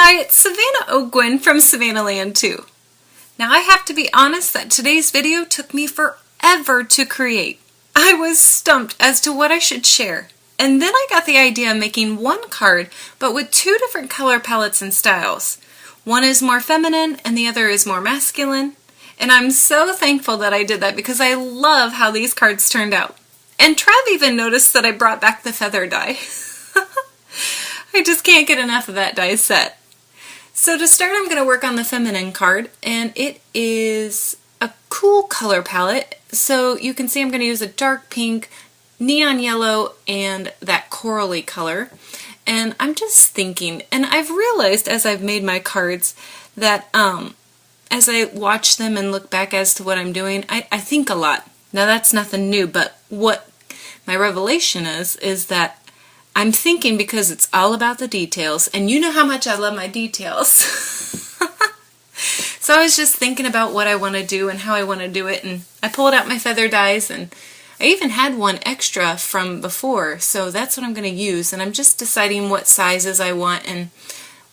Hi, it's Savannah Ogwin from Savannah Land 2. Now I have to be honest that today's video took me forever to create. I was stumped as to what I should share. And then I got the idea of making one card, but with two different color palettes and styles. One is more feminine and the other is more masculine. And I'm so thankful that I did that because I love how these cards turned out. And Trav even noticed that I brought back the feather die. I just can't get enough of that die set. So to start, I'm going to work on the feminine card, and it is a cool color palette. So you can see I'm going to use a dark pink, neon yellow, and that corally color. And I'm just thinking, and I've realized as I've made my cards that as I watch them and look back as to what I'm doing, I think a lot. Now that's nothing new, but what my revelation is that I'm thinking because it's all about the details, and you know how much I love my details. So I was just thinking about what I want to do and how I want to do it, and I pulled out my feather dies, and I even had one extra from before, so that's what I'm going to use, and I'm just deciding what sizes I want and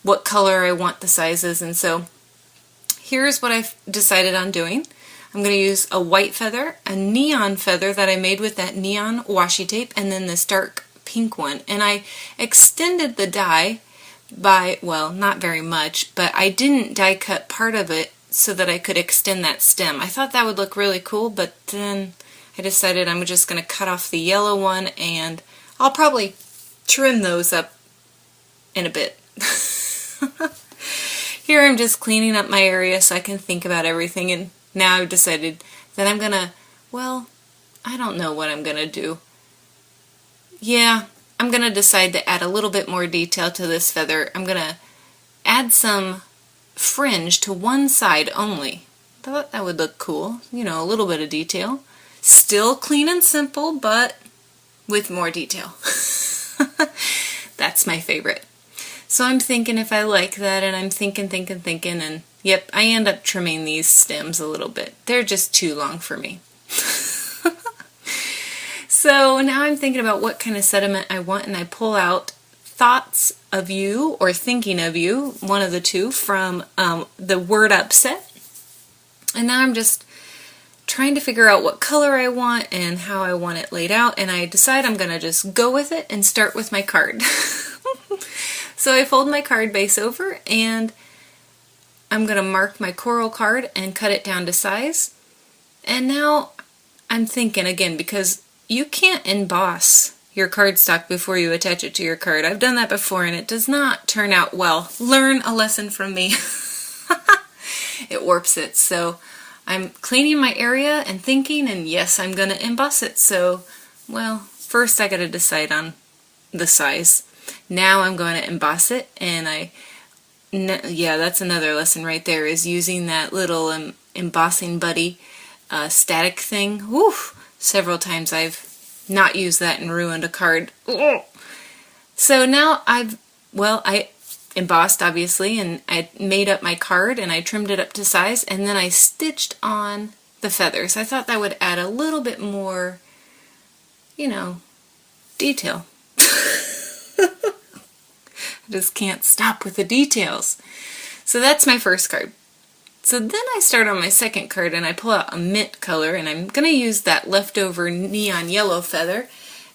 what color I want the sizes, and so here's what I've decided on doing. I'm going to use a white feather, a neon feather that I made with that neon washi tape, and then this dark pink one, and I extended the die by, well, not very much, but I didn't die cut part of it so that I could extend that stem. I thought that would look really cool, but then I decided I'm just going to cut off the yellow one, and I'll probably trim those up in a bit. Here I'm just cleaning up my area so I can think about everything, and now I've decided that I'm going to, well, I don't know what I'm going to do. Yeah, I'm going to decide to add a little bit more detail to this feather. I'm going to add some fringe to one side only. I thought that would look cool. You know, a little bit of detail. Still clean and simple, but with more detail. That's my favorite. So I'm thinking if I like that, and I'm thinking, and yep, I end up trimming these stems a little bit. They're just too long for me. So now I'm thinking about what kind of sentiment I want, and I pull out Thoughts of You or Thinking of You, one of the two, from the Word Up set. And now I'm just trying to figure out what color I want and how I want it laid out, and I decide I'm going to just go with it and start with my card. So I fold my card base over, and I'm going to mark my coral card and cut it down to size. And now I'm thinking again, because you can't emboss your cardstock before you attach it to your card. I've done that before and it does not turn out well. Learn a lesson from me. It warps it. So I'm cleaning my area and thinking, and yes, I'm going to emboss it. So, well, first I got to decide on the size. Now I'm going to emboss it, and yeah, that's another lesson right there, is using that little embossing buddy static thing. Woo! Several times I've not used that and ruined a card. Ugh. So now I embossed, obviously, and I made up my card and I trimmed it up to size, and then I stitched on the feathers. I thought that would add a little bit more, you know, detail. I just can't stop with the details. So that's my first card. So then I start on my second card and I pull out a mint color, and I'm going to use that leftover neon yellow feather,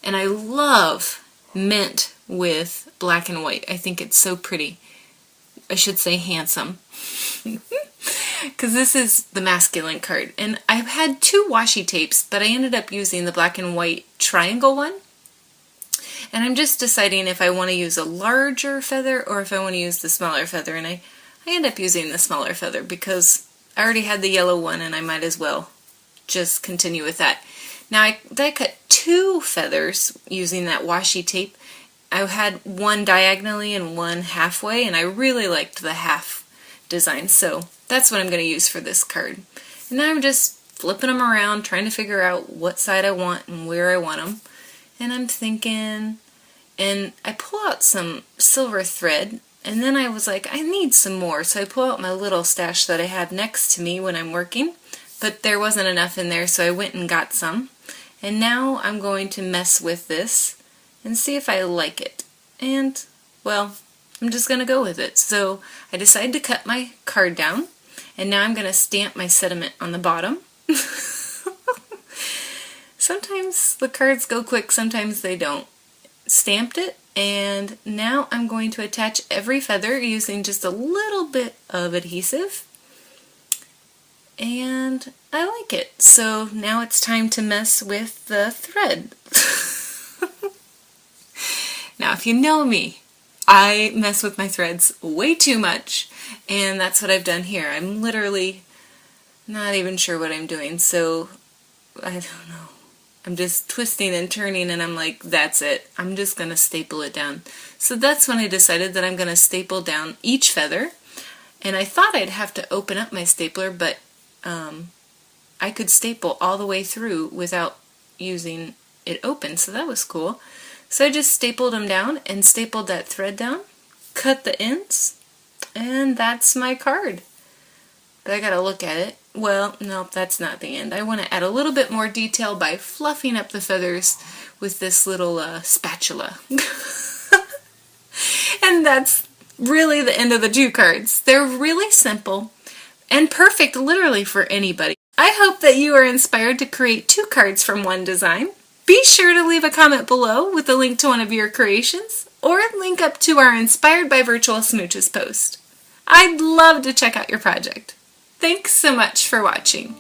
and I love mint with black and white. I think it's so pretty. I should say handsome. Because this is the masculine card, and I've had two washi tapes, but I ended up using the black and white triangle one, and I'm just deciding if I want to use a larger feather or if I want to use the smaller feather, and I end up using the smaller feather because I already had the yellow one and I might as well just continue with that. Now I cut two feathers using that washi tape. I had one diagonally and one halfway, and I really liked the half design, so that's what I'm going to use for this card. And now I'm just flipping them around, trying to figure out what side I want and where I want them. And I'm thinking, and I pull out some silver thread, and then I was like, I need some more, so I pull out my little stash that I have next to me when I'm working, but there wasn't enough in there, so I went and got some. And now I'm going to mess with this and see if I like it. And, well, I'm just going to go with it. So I decided to cut my card down, and now I'm going to stamp my sentiment on the bottom. Sometimes the cards go quick, sometimes they don't. Stamped it, and now I'm going to attach every feather using just a little bit of adhesive. And I like it. So now it's time to mess with the thread. Now, if you know me, I mess with my threads way too much, and that's what I've done here. I'm literally not even sure what I'm doing, so I don't know. I'm just twisting and turning, and I'm like, that's it. I'm just going to staple it down. So that's when I decided that I'm going to staple down each feather, and I thought I'd have to open up my stapler, but I could staple all the way through without using it open, so that was cool. So I just stapled them down and stapled that thread down, cut the ends, and that's my card. But I gotta look at it. Well, no, that's not the end. I want to add a little bit more detail by fluffing up the feathers with this little spatula. And that's really the end of the 2 cards. They're really simple and perfect literally for anybody. I hope that you are inspired to create 2 cards from one design. Be sure to leave a comment below with a link to one of your creations, or link up to our Inspired by Virtual Smooches post. I'd love to check out your project. Thanks so much for watching.